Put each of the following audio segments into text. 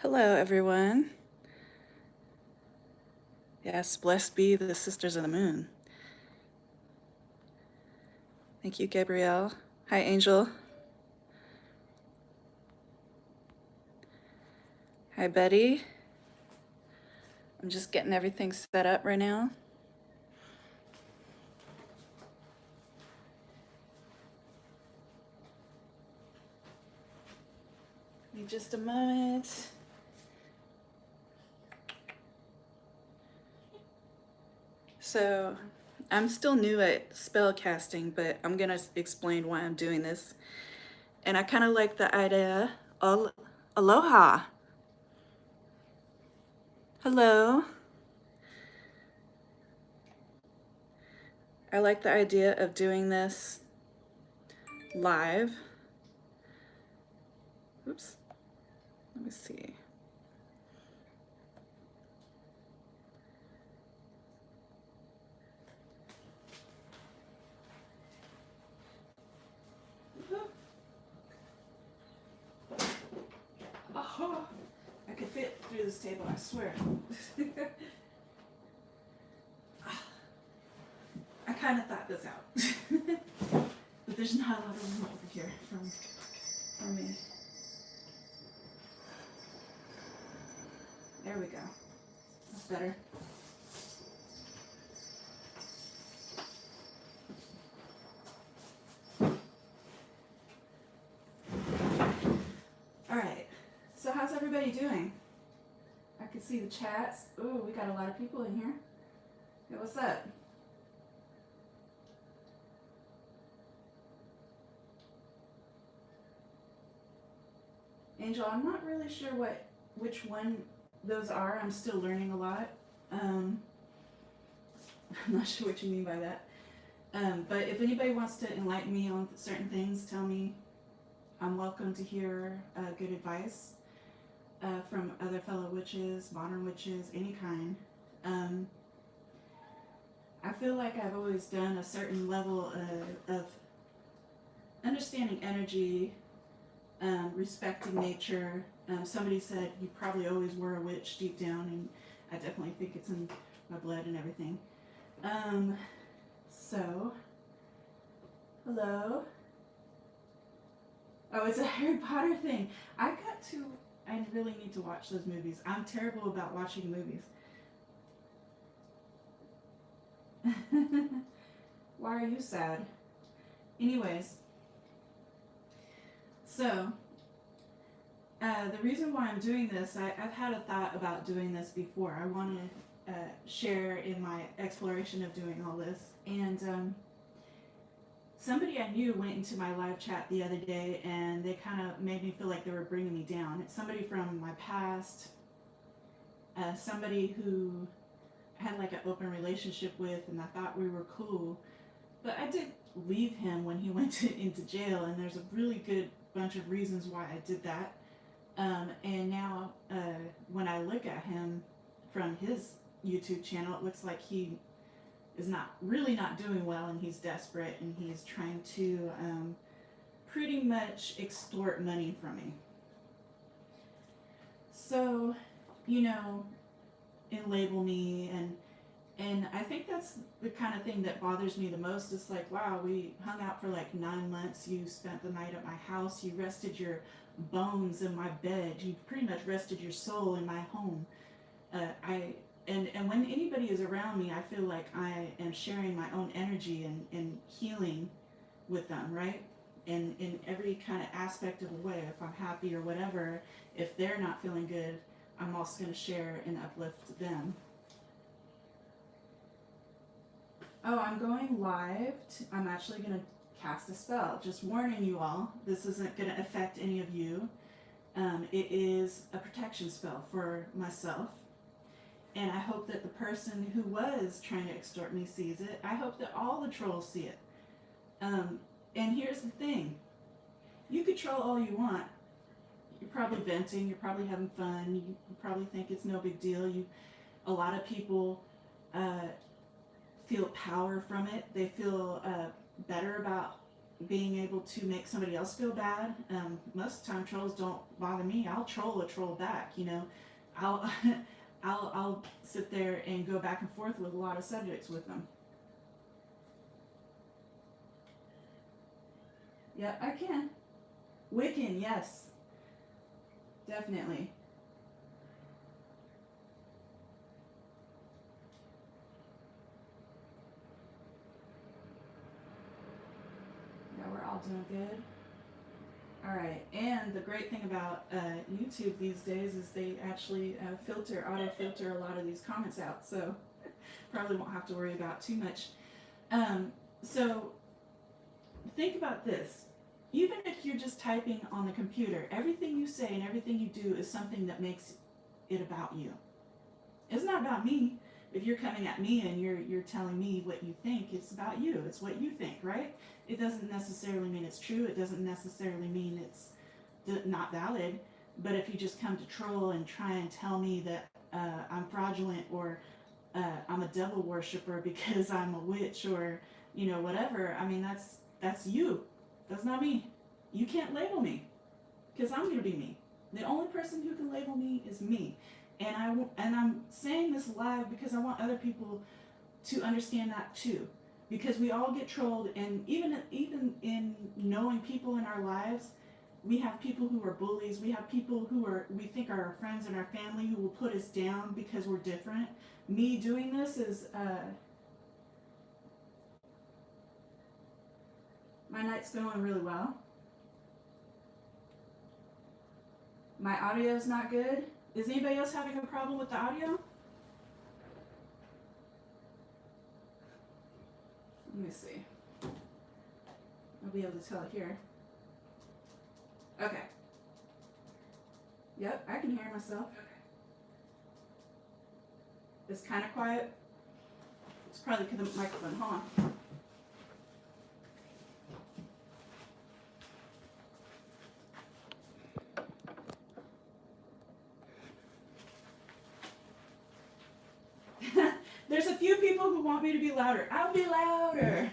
Hello, everyone. Yes, blessed be the Sisters of the Moon. Thank you, Gabrielle. Hi, Angel. Hi, Betty. I'm just getting everything set up right now. Give me just a moment. So, I'm still new at spell casting, but I'm gonna explain why I'm doing this. And I kind of like the idea. Aloha. Hello. I like the idea of doing this live. Oops. Let me see. Oh, I could fit through this table, I swear. I kind of thought this out. But there's not a lot of room over here from me. There we go. That's better. All right. So how's everybody doing? I can see the chats. Ooh, we got a lot of people in here. Hey, what's up? Angel, I'm not really sure which one those are. I'm still learning a lot. I'm not sure what you mean by that. But if anybody wants to enlighten me on certain things, tell me. I'm welcome to hear good advice from other fellow witches, modern witches, any kind. I feel like I've always done a certain level of understanding energy, respecting nature. Somebody said you probably always were a witch deep down, and I definitely think it's in my blood and everything. So, hello. Oh, it's a Harry Potter thing. I really need to watch those movies. I'm terrible about watching movies. Why are you sad? Anyways, so the reason why I'm doing this, I've had a thought about doing this before. I want to share in my exploration of doing all this. And somebody I knew went into my live chat the other day, and they kind of made me feel like they were bringing me down. It's somebody from my past, somebody who I had like an open relationship with, and I thought we were cool. But I did leave him when he went into jail, and there's a really good bunch of reasons why I did that. And now, when I look at him from his YouTube channel, it looks like he is not doing well, and he's desperate, and he's trying to pretty much extort money from me. So, and label me, and I think that's the kind of thing that bothers me the most. It's like, wow, we hung out for like 9 months. You spent the night at my house. You rested your bones in my bed. You pretty much rested your soul in my home. And when anybody is around me, I feel like I am sharing my own energy and healing with them, right? And in every kind of aspect of a way, if I'm happy or whatever, if they're not feeling good, I'm also going to share and uplift them. Oh, I'm going live. I'm actually going to cast a spell. Just warning you all, this isn't going to affect any of you. It is a protection spell for myself. And I hope that the person who was trying to extort me sees it. I hope that all the trolls see it. And here's the thing. You could troll all you want. You're probably venting. You're probably having fun. You probably think it's no big deal. A lot of people feel power from it. They feel better about being able to make somebody else feel bad. Most of the time trolls don't bother me. I'll troll a troll back, you know. I'll I'll sit there and go back and forth with a lot of subjects with them. Yep, I can. Wiccan, yes. Definitely. Yeah, we're all doing good. All right, and the great thing about YouTube these days is they actually auto-filter a lot of these comments out, so probably won't have to worry about too much. So think about this. Even if you're just typing on the computer, everything you say and everything you do is something that makes it about you. It's not about me. If you're coming at me and you're telling me what you think, it's about you. It's what you think, right? It doesn't necessarily mean it's true. It doesn't necessarily mean it's not valid. But if you just come to troll and try and tell me that I'm fraudulent, or I'm a devil worshiper because I'm a witch, or you know, whatever, I mean, that's you. That's not me. You can't label me, because I'm going to be me. The only person who can label me is me. And I'm saying this live because I want other people to understand that too. Because we all get trolled, and even in knowing people in our lives, we have people who are bullies. We have people who we think are our friends and our family who will put us down because we're different. Me doing this is my night's going really well. My audio is not good. Is anybody else having a problem with the audio? Let me see. I'll be able to tell it here. Okay. Yep, I can hear myself. Okay. It's kind of quiet. It's probably because the microphone. Hold on. There's a few people who want me to be louder. I'll be louder.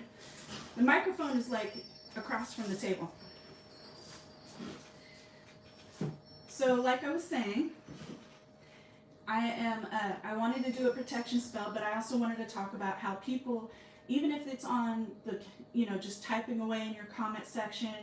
The microphone is like across from the table. So like I was saying, I wanted to do a protection spell, but I also wanted to talk about how people, even if it's on the, you know, just typing away in your comment section,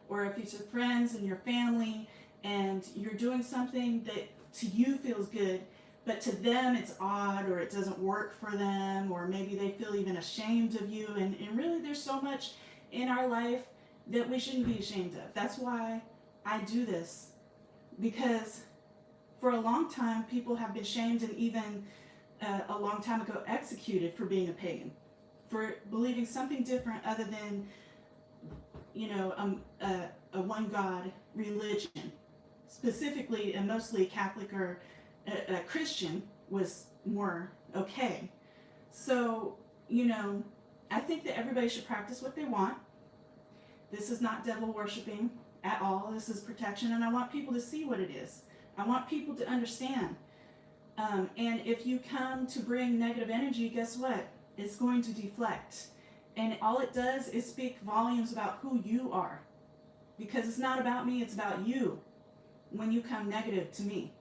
or if it's your friends and your family, and you're doing something that to you feels good, but to them it's odd, or it doesn't work for them, or maybe they feel even ashamed of you. And really there's so much in our life that we shouldn't be ashamed of. That's why I do this, because for a long time people have been shamed, and even a long time ago executed for being a pagan, for believing something different other than, you know, a one God religion. Specifically and mostly Catholic or a Christian was more okay. So, you know, I think that everybody should practice what they want. This is not devil worshiping at all. This is protection, and I want people to see what it is. I want people to understand. And if you come to bring negative energy, guess what? It's going to deflect. And all it does is speak volumes about who you are. Because it's not about me, it's about you. When you come negative to me,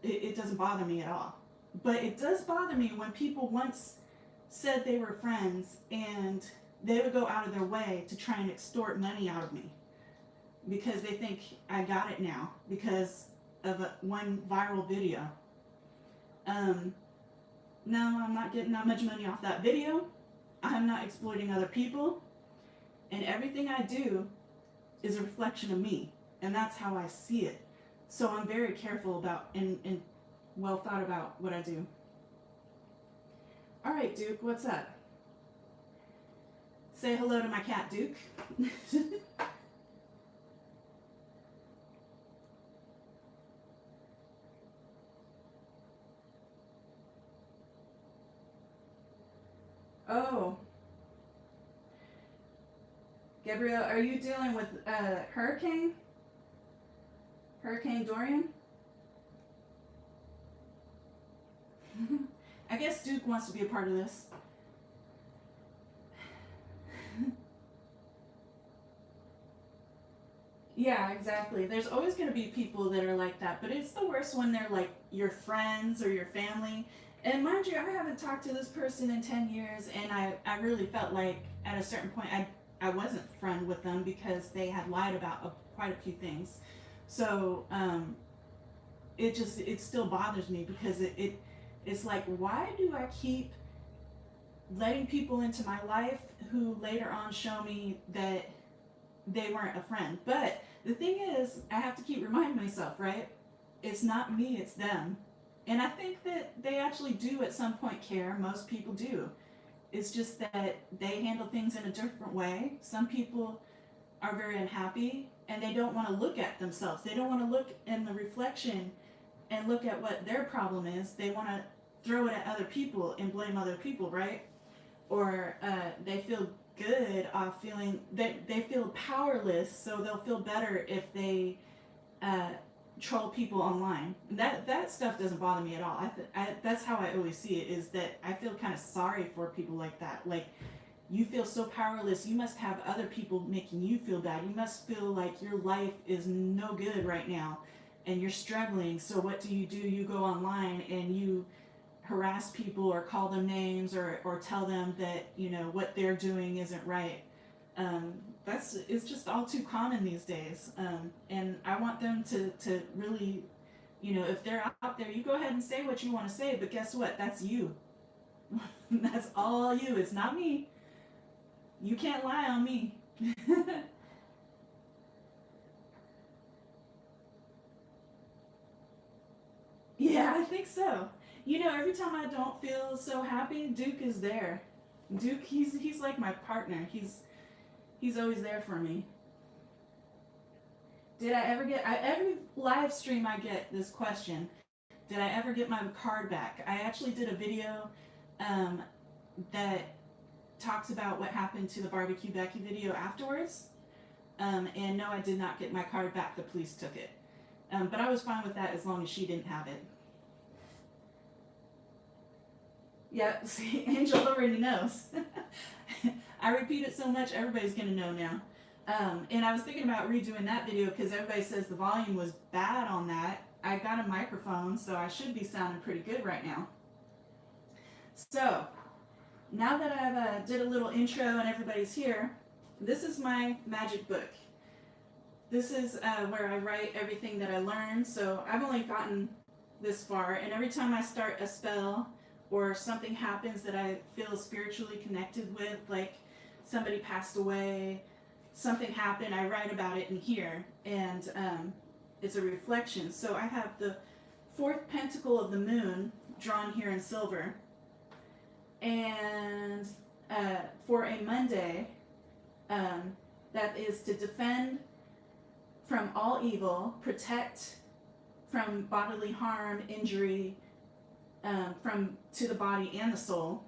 it doesn't bother me at all. But it does bother me when people once said they were friends and they would go out of their way to try and extort money out of me because they think I got it now because of one viral video. No, I'm not getting that much money off that video. I'm not exploiting other people. And everything I do is a reflection of me. And that's how I see it. So I'm very careful about and well thought about what I do. All right, Duke, what's up? Say hello to my cat, Duke. Oh. Gabrielle, are you dealing with Hurricane Dorian? I guess Duke wants to be a part of this. Yeah, exactly. There's always going to be people that are like that, but it's the worst when they're like your friends or your family. And mind you, I haven't talked to this person in 10 years, and I really felt like at a certain point I wasn't friend with them because they had lied about quite a few things. So it still bothers me because it's like, why do I keep letting people into my life who later on show me that they weren't a friend? But the thing is, I have to keep reminding myself, right? It's not me, it's them. And I think that they actually do at some point care. Most people do. It's just that they handle things in a different way. Some people are very unhappy and they don't want to look at themselves. They don't want to look in the reflection and look at what their problem is. They want to throw it at other people and blame other people, right? Or they feel good off feeling that they feel powerless, so they'll feel better if they uh, troll people online. That stuff doesn't bother me at all. That's how I always see it. Is that I feel kind of sorry for people like that. Like, you feel so powerless. You must have other people making you feel bad. You must feel like your life is no good right now, and you're struggling. So what do? You go online and you harass people or call them names or tell them that what they're doing isn't right. It's just all too common these days, and I want them to really, if they're out there, you go ahead and say what you want to say, but guess what, that's you. That's all you. It's not me. You can't lie on me. Yeah, I think so. Every time I don't feel so happy, Duke is there. Duke, he's like my partner. He's always there for me. Did I ever get every live stream I get this question? Did I ever get my card back? I actually did a video um, that talks about what happened to the Barbecue Becky video afterwards. And no, I did not get my card back. The police took it. But I was fine with that as long as she didn't have it. Yeah, see, Angel already knows. I repeat it so much, everybody's going to know now. And I was thinking about redoing that video because everybody says the volume was bad on that. I got a microphone, so I should be sounding pretty good right now. So, now that I've did a little intro and everybody's here, this is my magic book. This is where I write everything that I learned. So I've only gotten this far, and every time I start a spell or something happens that I feel spiritually connected with, like somebody passed away, something happened, I write about it in here, and it's a reflection. So I have the fourth pentacle of the moon drawn here in silver, and for a Monday, that is to defend from all evil, protect from bodily harm, injury, from to the body and the soul.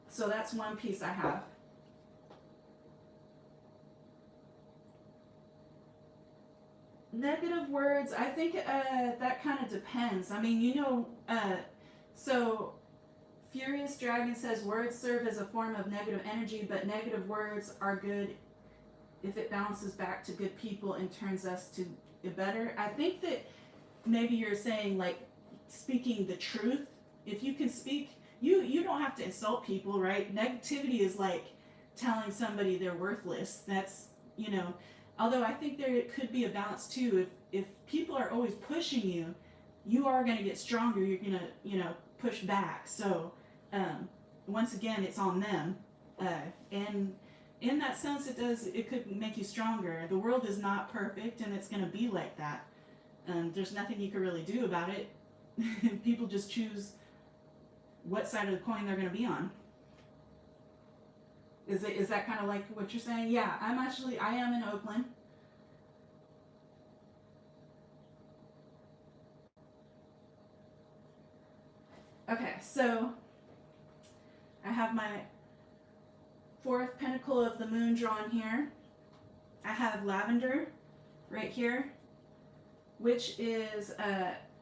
So that's one piece I have. Negative words, I think that kind of depends. I mean, so Furious Dragon says words serve as a form of negative energy, but negative words are good if it bounces back to good people and turns us to better. I think that maybe you're saying like speaking the truth. If you can speak, you don't have to insult people, right? Negativity is like telling somebody they're worthless. That's, although I think there could be a balance too. If people are always pushing you, you are going to get stronger. You're going to, push back. So once again, it's on them. And in that sense, it could make you stronger. The world is not perfect, and it's going to be like that. There's nothing you can really do about it. People just choose what side of the coin they're going to be on. Is that kind of like what you're saying? Yeah, I am in Oakland. Okay, so I have my fourth pentacle of the moon drawn here. I have lavender right here, which is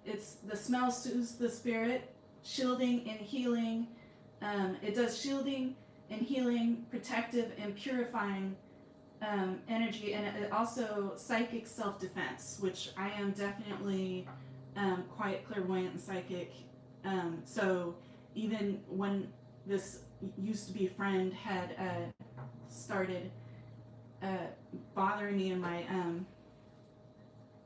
it's the smell soothes the spirit, shielding and healing. It does shielding and healing, protective and purifying energy, and it also psychic self-defense, which I am definitely quite clairvoyant and psychic. So even when this used to be friend had started uh, bothering me in my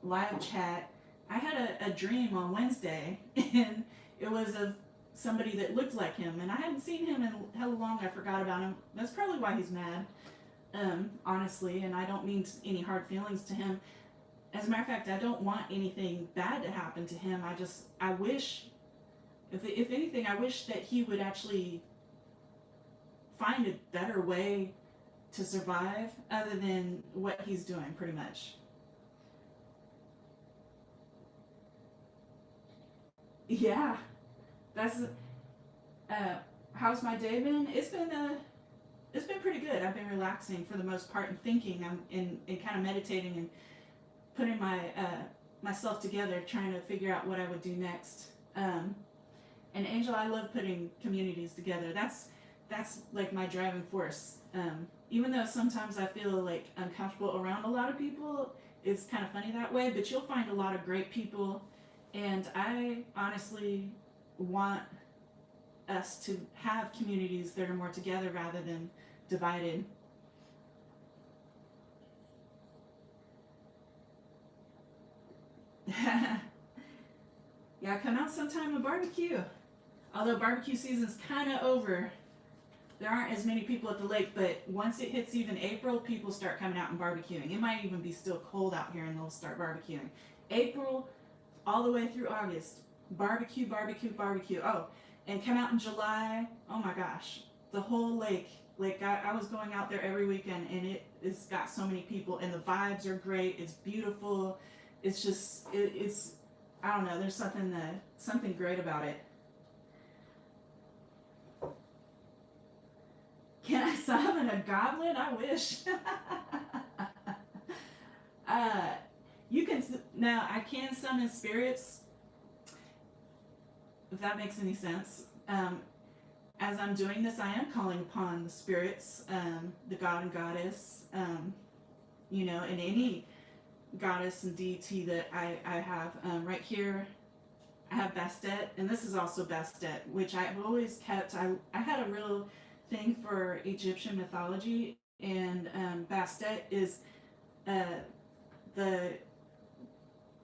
live chat, I had a dream on Wednesday, and it was of somebody that looked like him, and I hadn't seen him in hell long. I forgot about him. That's probably why he's mad, honestly, and I don't mean any hard feelings to him. As a matter of fact, I don't want anything bad to happen to him. I wish, if anything, I wish that he would actually find a better way to survive other than what he's doing, pretty much. Yeah, that's how's my day been? It's been pretty good. I've been relaxing for the most part and thinking. I'm in kind of meditating and putting myself together, trying to figure out what I would do next. And Angel, I love putting communities together. That's like my driving force. Even though sometimes I feel like uncomfortable around a lot of people, it's kind of funny that way. But you'll find a lot of great people, and I honestly want us to have communities that are more together rather than divided. Yeah, come out sometime and barbecue. Although barbecue season's kind of over, there aren't as many people at the lake, but once it hits even April, people start coming out and barbecuing. It might even be still cold out here and they'll start barbecuing. April all the way through August, barbecue, barbecue, barbecue. Oh, and come out in July. Oh my gosh, the whole lake. Like I was going out there every weekend, and it's got so many people, and the vibes are great. It's beautiful. It's just it's I don't know. There's something great about it. Can I summon a goblin? I wish. uh, you can now. I can summon spirits, if that makes any sense. As I'm doing this, I am calling upon the spirits, the god and goddess, and any goddess and deity that I have. Right here, I have Bastet, and this is also Bastet, which I've always kept. I had a real thing for Egyptian mythology, and Bastet is uh, the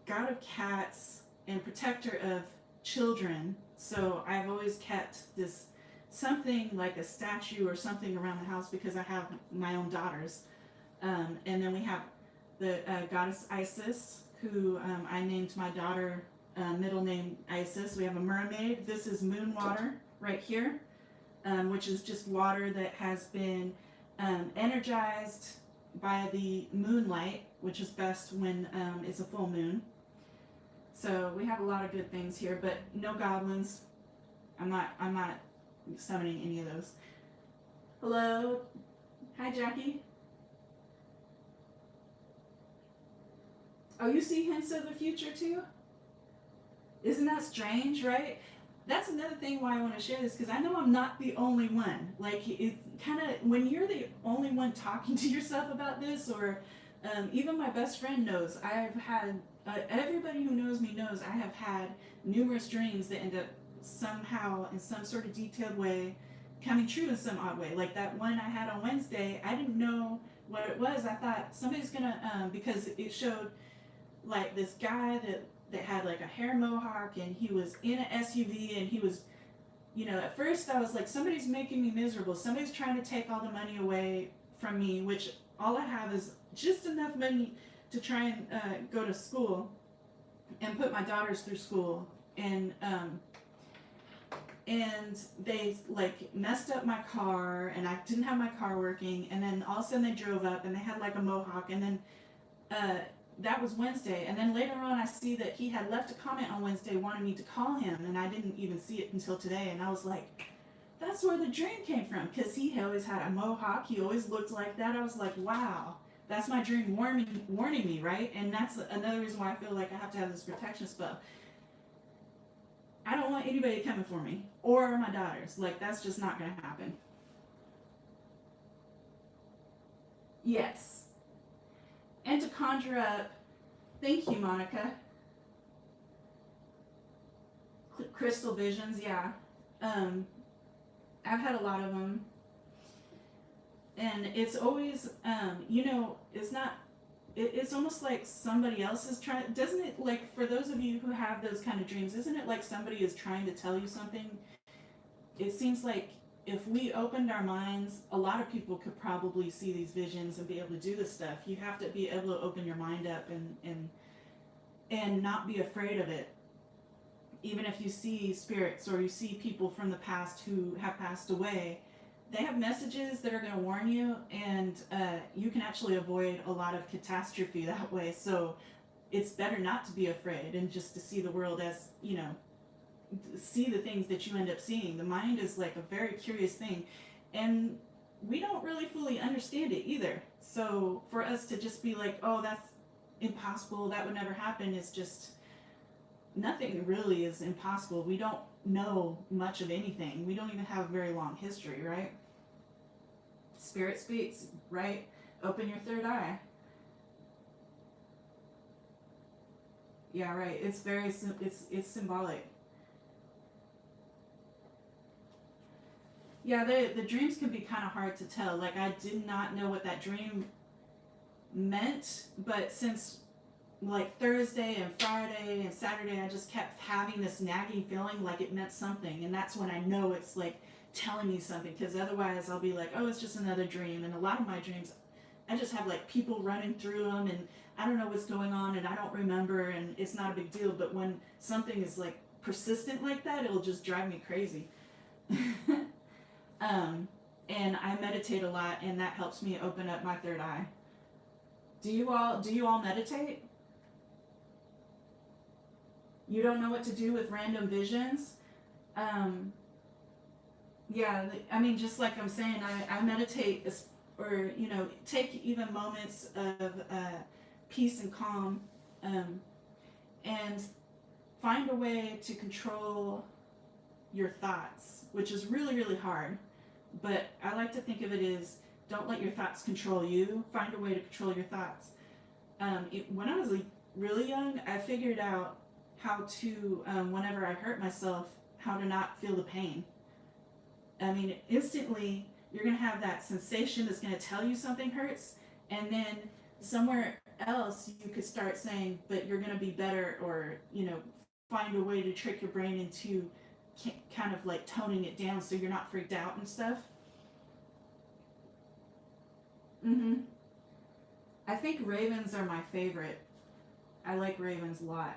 god of cats and protector of children. So I've always kept this something like a statue or something around the house because I have my own daughters. And then we have the goddess Isis, who I named my daughter middle name Isis. We have a mermaid. This is moon water right here, which is just water that has been energized by the moonlight, which is best when it's a full moon. So we have a lot of good things here, but no goblins. I'm not summoning any of those. Hello. Hi, Jackie. Oh, you see hints of the future too? Isn't that strange, right? That's another thing why I want to share this, because I know I'm not the only one. Like, it kind of, when you're the only one talking to yourself about this, or even my best friend knows, I've had, everybody who knows me knows I have had numerous dreams that end up somehow, in some sort of detailed way, coming true in some odd way. Like that one I had on Wednesday, I didn't know what it was. I thought somebody's gonna, because it showed like this guy that had like a hair mohawk, and he was in an SUV, and he was, at first I was like, somebody's making me miserable. Somebody's trying to take all the money away from me, which all I have is just enough money to try and go to school and put my daughters through school. And they like messed up my car, and I didn't have my car working, and then all of a sudden they drove up and they had like a mohawk, and then that was Wednesday, and then later on I see that he had left a comment on Wednesday wanting me to call him, and I didn't even see it until today, and I was like, that's where the dream came from, because he always had a mohawk, he always looked like that. I was like, wow, that's my dream warning me, right? And that's another reason why I feel like I have to have this protection spell. I don't want anybody coming for me, or my daughters. Like, that's just not gonna happen. Yes. And to conjure up, thank you, Monica. Crystal visions, yeah. I've had a lot of them. And it's always, it's not, it's almost like somebody else is trying, doesn't it, like, for those of you who have those kind of dreams, isn't it like somebody is trying to tell you something? It seems like if we opened our minds, a lot of people could probably see these visions and be able to do this stuff. You have to be able to open your mind up and not be afraid of it. Even if you see spirits or you see people from the past who have passed away, they have messages that are going to warn you, and you can actually avoid a lot of catastrophe that way. So it's better not to be afraid and just to see the world as, see the things that you end up seeing. The mind is like a very curious thing, and we don't really fully understand it either. So for us to just be like, oh, that's impossible, that would never happen, is just, nothing really is impossible. We don't know much of anything. We don't even have a very long history, right? Spirit speaks, right? Open your third eye. Yeah, right. It's very, it's symbolic. Yeah, the dreams can be kind of hard to tell. Like, I did not know what that dream meant, but since like Thursday and Friday and Saturday, I just kept having this nagging feeling like it meant something, and that's when I know it's like telling me something, because otherwise I'll be like, oh, it's just another dream. And a lot of my dreams, I just have like people running through them, and I don't know what's going on, and I don't remember, and it's not a big deal. But when something is like persistent like that, it'll just drive me crazy. And I meditate a lot, and that helps me open up my third eye. Do you all meditate? You don't know what to do with random visions? Yeah, I mean, just like I'm saying, I meditate, or, take even moments of peace and calm, and find a way to control your thoughts, which is really, really hard. But I like to think of it as, don't let your thoughts control you. Find a way to control your thoughts. When I was really young, I figured out how to, whenever I hurt myself, how to not feel the pain. I mean, instantly, you're going to have that sensation that's going to tell you something hurts, and then somewhere else you could start saying, but you're going to be better, or, find a way to trick your brain into kind of like toning it down so you're not freaked out and stuff. I think ravens are my favorite. I like ravens a lot.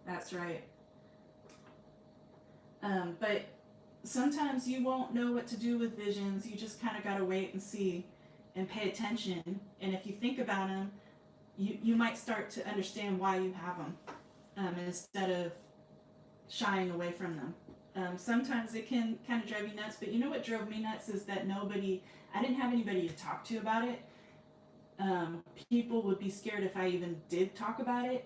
That's right. But sometimes you won't know what to do with visions. You just kind of got to wait and see and pay attention. And if you think about them, you might start to understand why you have them, instead of shying away from them. Sometimes it can kind of drive you nuts, but you know what drove me nuts is that I didn't have anybody to talk to about it. People would be scared if I even did talk about it.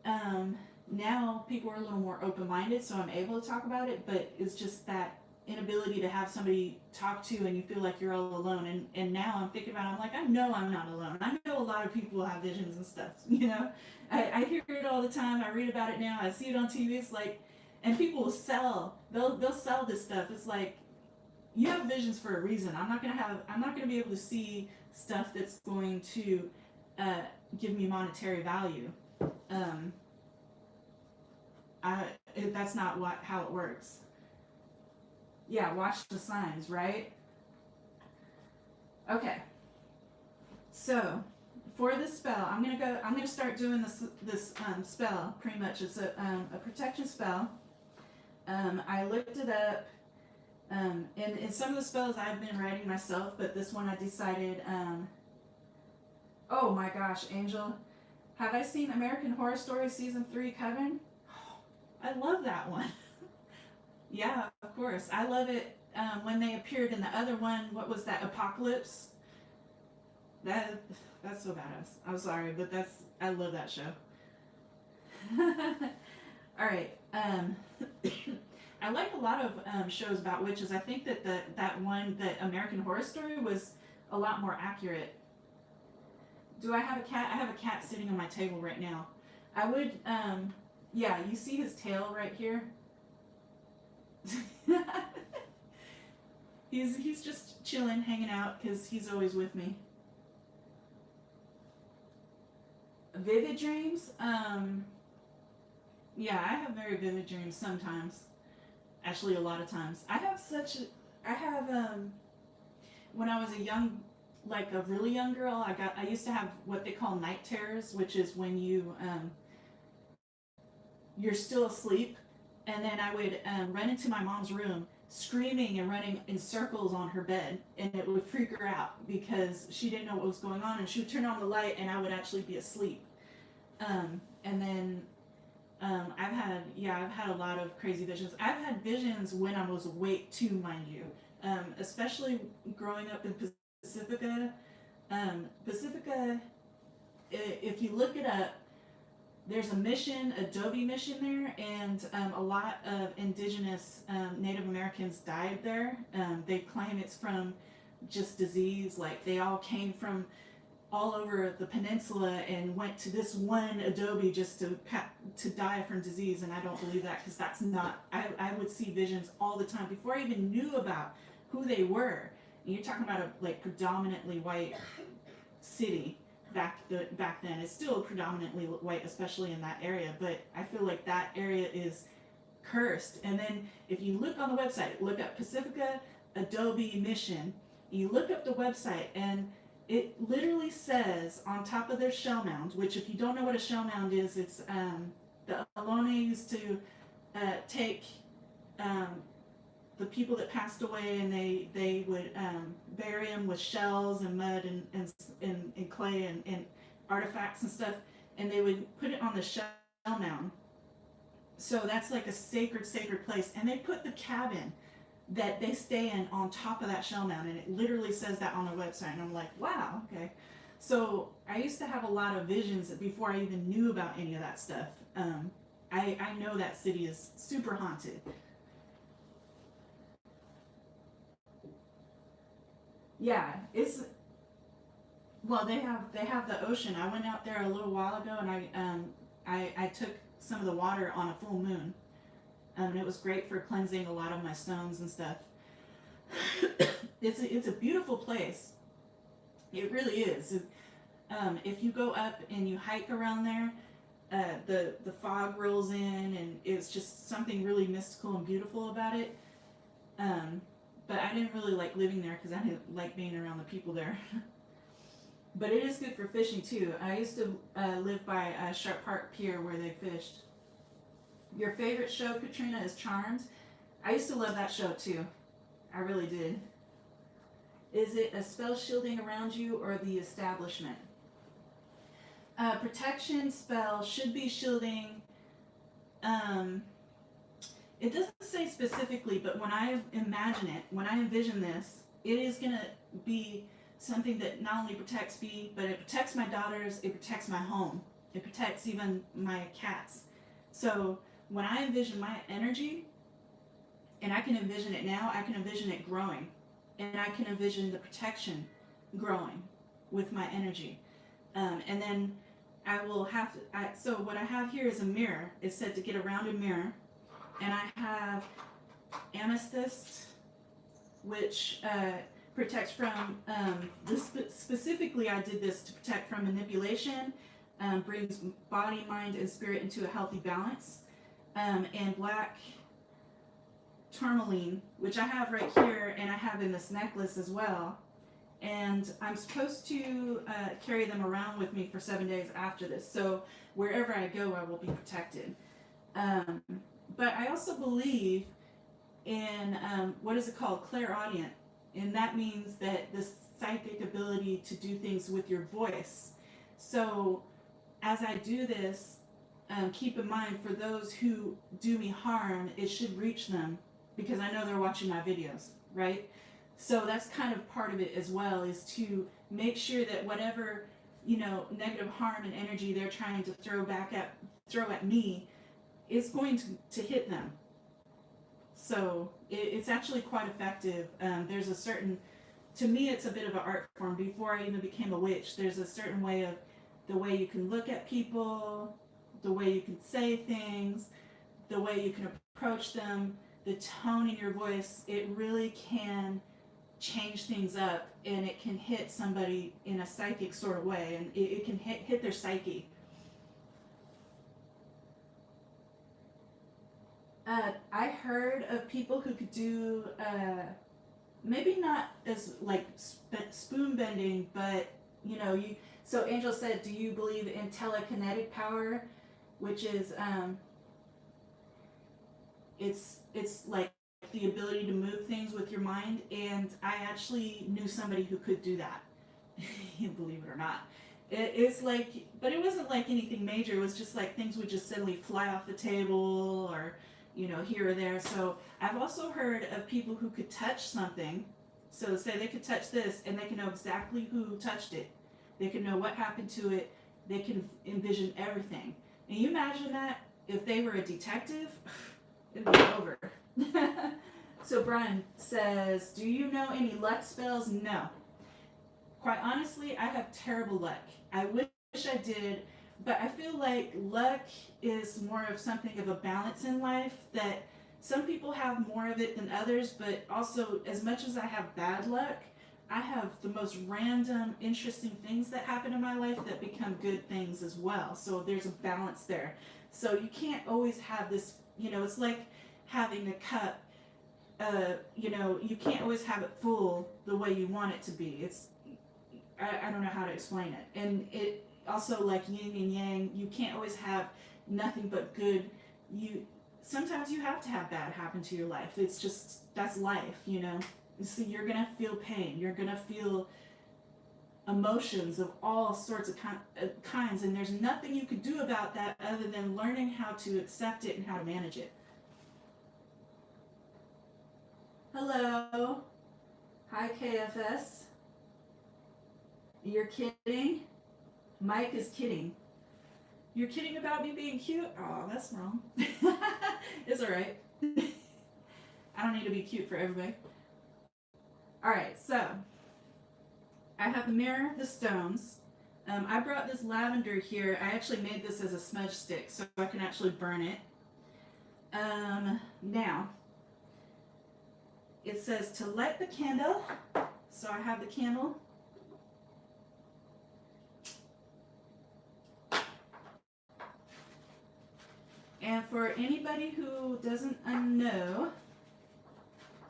Now people are a little more open-minded, so I'm able to talk about it, but it's just that inability to have somebody talk to, and you feel like you're all alone. And now I'm thinking about it, I'm like, I know I'm not alone. I know a lot of people have visions and stuff, I hear it all the time. I read about it now. I see it on TV. It's like, and people will they'll sell this stuff. It's like, you have visions for a reason. I'm not gonna be able to see stuff that's going to give me monetary value. That's not how it works. Yeah, watch the signs, right? Okay. So, for this spell, I'm gonna start doing this spell. Pretty much, it's a protection spell. I looked it up, and in some of the spells I've been writing myself, but this one I decided. Oh my gosh, Angel, have I seen American Horror Story Season 3 Coven? I love that one. Yeah, of course. I love it when they appeared in the other one. What was that? Apocalypse? That's so badass. I'm sorry, but I love that show. All right. I like a lot of shows about witches. I think that that one, that American Horror Story, was a lot more accurate. Do I have a cat? I have a cat sitting on my table right now. I would, yeah, you see his tail right here? he's just chilling, hanging out, because he's always with me. Vivid dreams? Yeah, I have very vivid dreams sometimes. Actually, a lot of times. I have, when I was a young, like a really young girl, I used to have what they call night terrors, which is when you're still asleep, and then I would run into my mom's room screaming and running in circles on her bed, and it would freak her out because she didn't know what was going on, and she would turn on the light and I would actually be asleep. And then I've had a lot of crazy visions. I've had visions when I was awake too, mind you. Especially growing up in Pacifica. Pacifica, if you look it up, there's a mission, Adobe mission there, and a lot of indigenous Native Americans died there. They claim it's from just disease, like they all came from all over the peninsula and went to this one Adobe just to die from disease, and I don't believe that, because that's not. I would see visions all the time before I even knew about who they were. And you're talking about a like predominantly white city back then. It's still predominantly white, especially in that area, but I feel like that area is cursed. And then if you look on the website, look up Pacifica Adobe Mission, you look up the website, and it literally says on top of their shell mound, which if you don't know what a shell mound is, it's the Ohlone used to take the people that passed away, and they would bury them with shells and mud and clay and artifacts and stuff, and they would put it on the shell mound. So that's like a sacred place, and they put the cabin that they stay in on top of that shell mound, and it literally says that on their website, and I'm like, wow, okay. So I used to have a lot of visions before I even knew about any of that stuff. I know that city is super haunted. Yeah, it's, well, they have the ocean. I went out there a little while ago, and I took some of the water on a full moon. And it was great for cleansing a lot of my stones and stuff. It's a beautiful place. It really is. If you go up and you hike around there, the fog rolls in, and it's just something really mystical and beautiful about it. But I didn't really like living there because I didn't like being around the people there. But it is good for fishing too. I used to live by Sharp Park Pier where they fished. Your favorite show, Katrina, is Charmed. I used to love that show too. I really did. Is it a spell shielding around you or the establishment? Protection spell should be shielding. It doesn't say specifically, but when I imagine it, when I envision this, it is going to be something that not only protects me, but it protects my daughters, it protects my home, it protects even my cats. So when I envision my energy, and I can envision it now, I can envision it growing, and I can envision the protection growing with my energy. And then I will have to, so what I have here is a mirror. It's said to get a rounded mirror, and I have amethyst, which protects from, specifically I did this to protect from manipulation, brings body, mind, and spirit into a healthy balance. And black tourmaline, which I have right here, and I have in this necklace as well. And I'm supposed to carry them around with me for 7 days after this. So wherever I go, I will be protected. But I also believe in, what is it called? Clairaudient. And that means that the psychic ability to do things with your voice. So as I do this, keep in mind, for those who do me harm, it should reach them because I know they're watching my videos, right? So that's kind of part of it as well, is to make sure that whatever, negative harm and energy they're trying to throw at me is going to hit them. So it's actually quite effective. There's a certain, to me, it's a bit of an art form. Before I even became a witch, there's a certain way of the way you can look at people, the way you can say things, the way you can approach them, the tone in your voice. It really can change things up, and it can hit somebody in a psychic sort of way, and it can hit their psyche. I heard of people who could do maybe not as like spoon bending, but you know, you. So Angel said, "Do you believe in telekinetic power?" Which is it's like the ability to move things with your mind, and I actually knew somebody who could do that. Believe it or not. It's like, but it wasn't like anything major. It was just like things would just suddenly fly off the table, or you know, here or there. So I've also heard of people who could touch something. So say they could touch this, and they can know exactly who touched it. They can know what happened to it. They can envision everything. And you imagine that if they were a detective, it'd be over. So Brian says, do you know any luck spells? No. Quite honestly, I have terrible luck. I wish I did, but I feel like luck is more of something of a balance in life, that some people have more of it than others, but also as much as I have bad luck, I have the most random, interesting things that happen in my life that become good things as well. So there's a balance there. So you can't always have this, you know, it's like having a cup, you know, you can't always have it full the way you want it to be. It's, I don't know how to explain it. And it also, like yin and yang, you can't always have nothing but good. Sometimes you have to have bad happen to your life. It's just, that's life, you know. So you're gonna feel pain. You're gonna feel emotions of all sorts of kinds, and there's nothing you could do about that other than learning how to accept it and how to manage it. Hello. Hi, KFS. You're kidding? Mike is kidding. You're kidding about me being cute? Oh, that's wrong. It's alright. I don't need to be cute for everybody. Alright, so I have the mirror, the stones. I brought this lavender here. I actually made this as a smudge stick so I can actually burn it. Now, it says to light the candle. So I have the candle. And for anybody who doesn't know,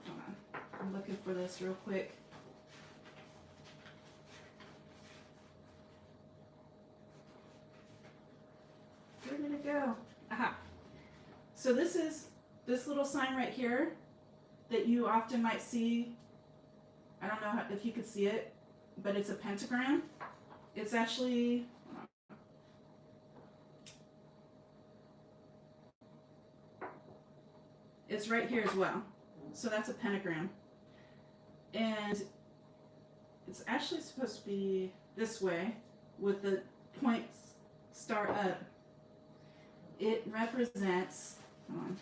hold on, I'm looking for this real quick. Where did it go? Aha. So this is this little sign right here that you often might see. I don't know if you could see it, but it's a pentagram. It's actually, it's right here as well. So that's a pentagram. And it's actually supposed to be this way with the point star up. It represents, hold on,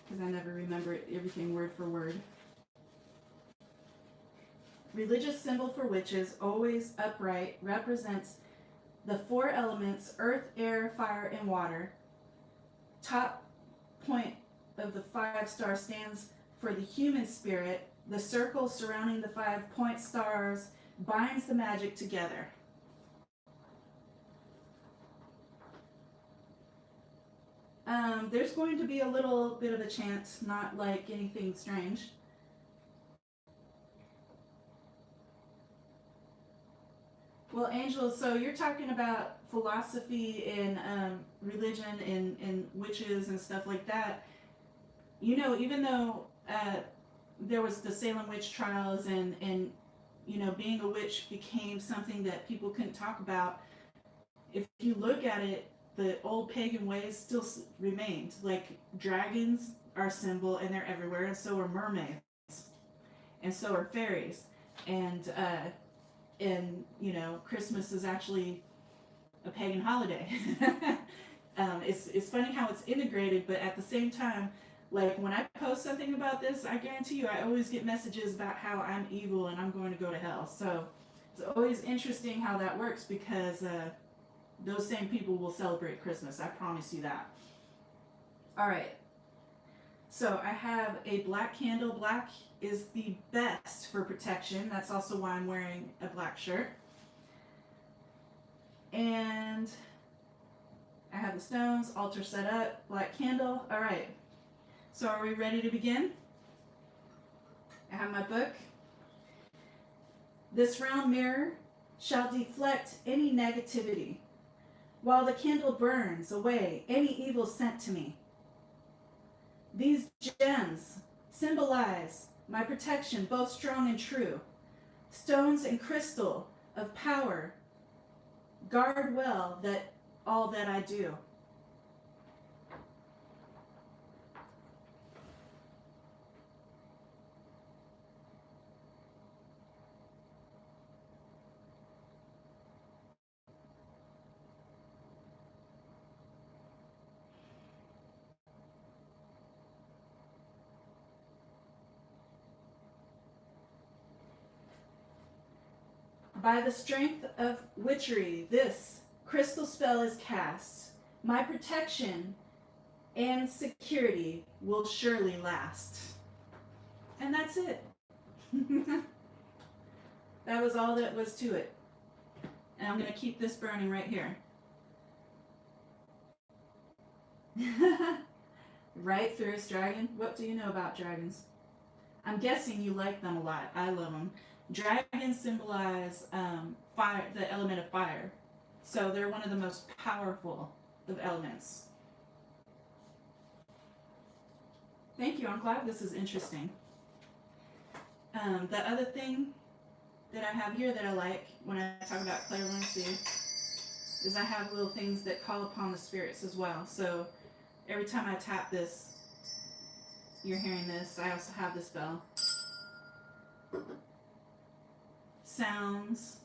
because I never remember everything word for word. Religious symbol for witches, always upright, represents the four elements: earth, air, fire, and water. Top point of the 5-star stands for the human spirit. The circle surrounding the 5-point stars binds the magic together. There's going to be a little bit of a chant, not like anything strange. Well, Angel, so you're talking about philosophy and religion and witches and stuff like that. You know, even though there was the Salem witch trials and you know, being a witch became something that people couldn't talk about, if you look at it, the old pagan ways still remained. Like dragons are a symbol and they're everywhere, and so are mermaids, and so are fairies, and you know, Christmas is actually a pagan holiday. It's funny how it's integrated, but at the same time, Like when I post something about this, I guarantee you I always get messages about how I'm evil and I'm going to go to hell. So it's always interesting how that works, because those same people will celebrate Christmas. I promise you that. All right. So I have a black candle. Black is the best for protection. That's also why I'm wearing a black shirt. And I have the stones, altar set up, black candle. All right. So are we ready to begin? I have my book. This round mirror shall deflect any negativity, while the candle burns away any evil sent to me. These gems symbolize my protection, both strong and true. Stones and crystal of power guard well that all that I do. By the strength of witchery, this crystal spell is cast. My protection and security will surely last. And that's it. That was all that was to it. And I'm going to keep this burning right here. Right, Fierce Dragon? What do you know about dragons? I'm guessing you like them a lot. I love them. Dragons symbolize fire, the element of fire. So they're one of the most powerful of elements. Thank you. I'm glad this is interesting. The other thing that I have here that I like when I talk about clairvoyancy is I have little things that call upon the spirits as well. So every time I tap this, you're hearing this. I also have this bell. Sounds,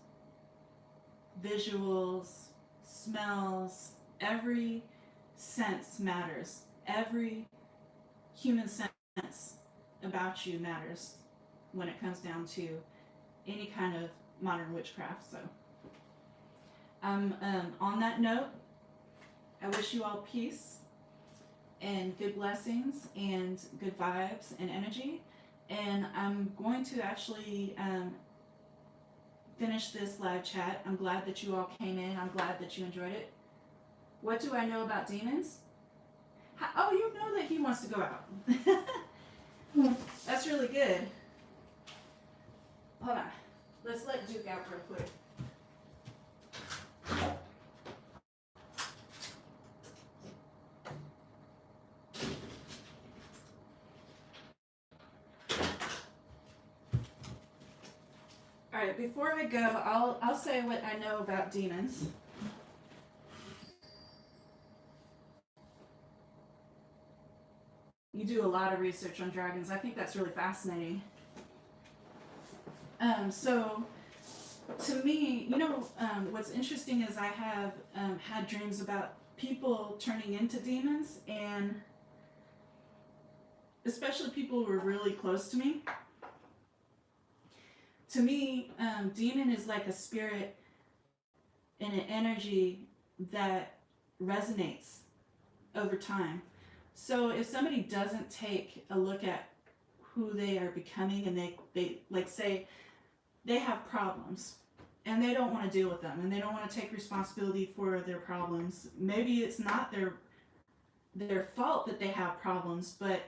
visuals, smells, every sense matters. Every human sense about you matters when it comes down to any kind of modern witchcraft. So on that note, I wish you all peace and good blessings and good vibes and energy. And I'm going to actually finish this live chat. I'm glad that you all came in. I'm glad that you enjoyed it. What do I know about demons? Oh, you know that he wants to go out. That's really good. Hold on. Let's let Duke out real quick. All right, before I go, I'll say what I know about demons. You do a lot of research on dragons. I think that's really fascinating. So to me, what's interesting is I have had dreams about people turning into demons, and especially people who are really close to me. To me, demon is like a spirit and an energy that resonates over time. So if somebody doesn't take a look at who they are becoming, and they like say they have problems and they don't want to deal with them and they don't want to take responsibility for their problems, maybe it's not their fault that they have problems, but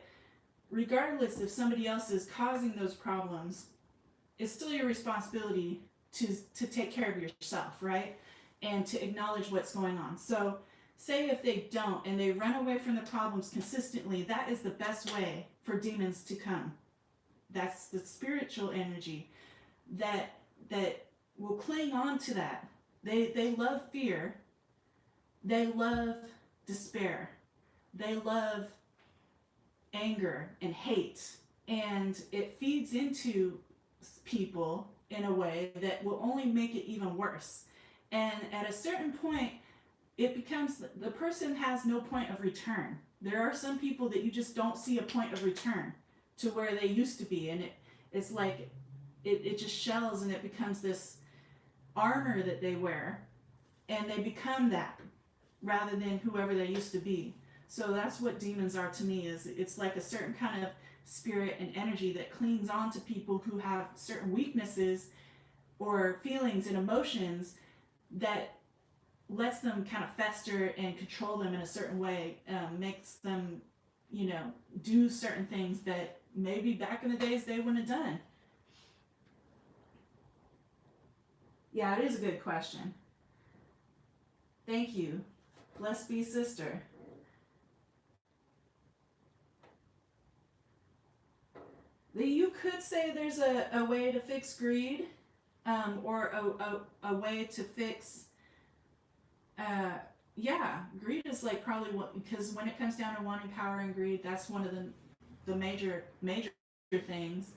regardless if somebody else is causing those problems, it's still your responsibility to take care of yourself, right? And to acknowledge what's going on. So say if they don't and they run away from the problems consistently, that is the best way for demons to come. That's the spiritual energy that will cling on to that. They love fear. They love despair. They love anger and hate. And it feeds into people in a way that will only make it even worse. And at a certain point, it becomes, the person has no point of return. There are some people that you just don't see a point of return to where they used to be, and it's like it just shells and it becomes this armor that they wear, and they become that rather than whoever they used to be. So that's what demons are to me, is it's like a certain kind of spirit and energy that clings on to people who have certain weaknesses or feelings and emotions that lets them kind of fester and control them in a certain way, makes them, you know, do certain things that maybe back in the days they wouldn't have done. Yeah, it is a good question. Thank you. Blessed be sister. You could say there's a way to fix greed, or a way to fix, yeah, greed is like probably what, because when it comes down to wanting power and greed, that's one of the major things,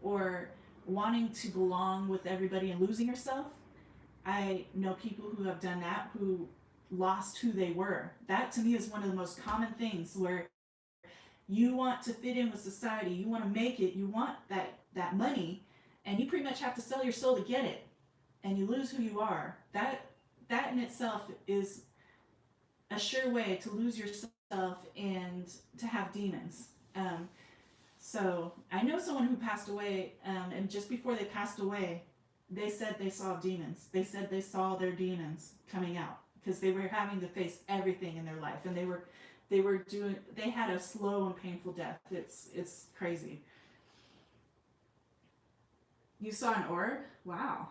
or wanting to belong with everybody and losing yourself. I know people who have done that, who lost who they were. That to me is one of the most common things, where you want to fit in with society, you want to make it, you want that money, and you pretty much have to sell your soul to get it, and you lose who you are. That in itself is a sure way to lose yourself and to have demons. So I know someone who passed away, and just before they passed away, they said they saw demons. They said they saw their demons coming out because they were having to face everything in their life, and they had a slow and painful death. It's crazy. You saw an orb? Wow.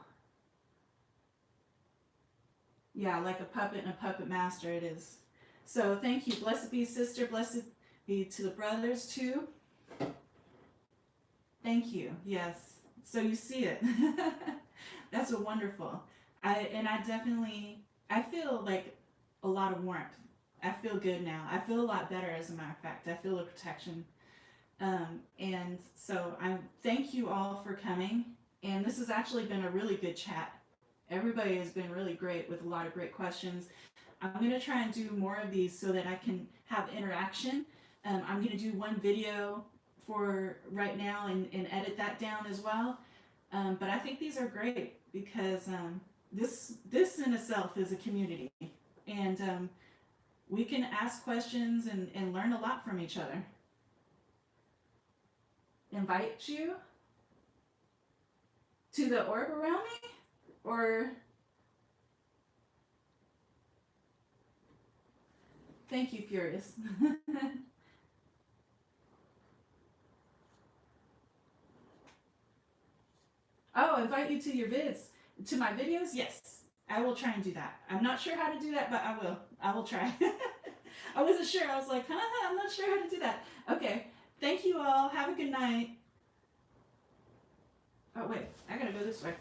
Yeah, like a puppet and a puppet master it is. So thank you. Blessed be sister. Blessed be to the brothers too. Thank you. Yes. So you see it. That's a wonderful. I feel like a lot of warmth. I feel good now. I feel a lot better, as a matter of fact. I feel a protection. And so I thank you all for coming. And this has actually been a really good chat. Everybody has been really great with a lot of great questions. I'm going to try and do more of these so that I can have interaction. I'm going to do one video for right now and edit that down as well. But I think these are great because this in itself is a community. And we can ask questions and learn a lot from each other. Invite you to the orb around me? Or thank you, Furious. Oh, invite you to your vids, to my videos? Yes, I will try and do that. I'm not sure how to do that, but I will. I will try. I wasn't sure. I was like, I'm not sure how to do that. Okay. Thank you all. Have a good night. Oh, wait. I gotta go this way.